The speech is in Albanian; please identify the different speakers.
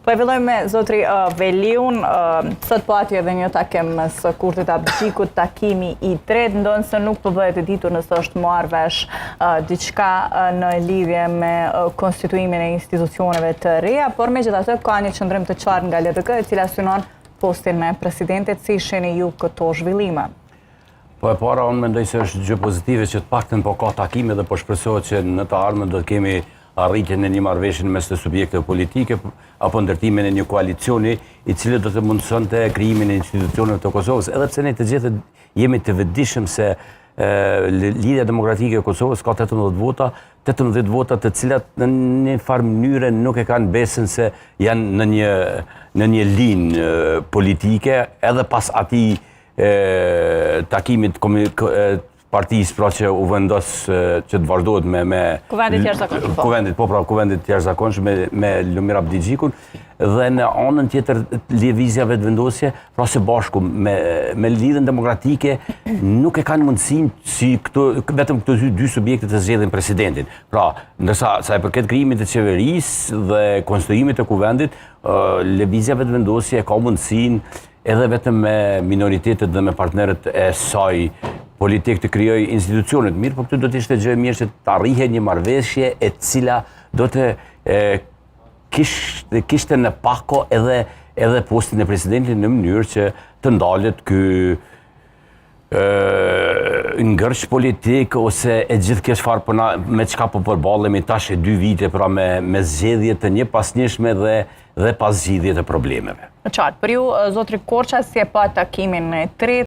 Speaker 1: Po e filloj me zotri Veliun, sot po ati edhe një takim së Kurtit Abgjikut, takimi i tretë, ndonë se nuk po bëhet e ditur nëse është marrë vesh diçka në lidhje me konstituimin e institucioneve të reja, por megjithatë ka një qëndrim të qartë nga LDK e cila synon postin e presidentit. Si shihni ju këto zhvillime?
Speaker 2: Po e para, unë mendoj se është gjë pozitive që të paktën po ka takime dhe po shpresohet që në të ardhmen do të kemi arritjen e një marrëveshje mes të subjekteve politike apo ndërtimin e një koalicioni i cili do të mundësonte krijimin e institucioneve të Kosovës, edhe pse ne të gjithë jemi të vetëdijshëm se Lidhja Demokratike e Kosovës ka 18 vota të cilat në një farë mënyrë nuk e kanë besën se janë në një linjë politike, edhe pas atij takimit partisë, pra që u vendos që të vazhdohet me
Speaker 1: Kuvendit jashtëzakonshëm.
Speaker 2: Kuvendit jashtëzakonshëm me Lumir Abdixhikun, dhe në anën tjetër lëvizjave të vendosje, pra së bashku me Lidhjen Demokratike nuk e kanë mundësinë si vetëm këto dy subjekte të zgjedhin presidentin. Pra, ndërsa sa i përket krijimit të qeverisë dhe konstituimit të kuvendit, lëvizjave të vendosje ka mundësinë edhe vetëm me minoritetet dhe me partnerët e saj politik të krijoj institucionet mirë, por këtu do të ishte gjë e mirë që të arrihet një marrëveshje e cila do të kishte në pako edhe postin e presidentit në mënyrë që të ndalet ky ngërç politik ose e gjithë kjo çfarë po me çka po përballemi tash e 2 vite, pra me zgjedhje të njëpasnjëshme dhe pas zgjidhje të problemeve.
Speaker 1: Në qartë, për ju, zotri Korça, si e pa takimin e tretë,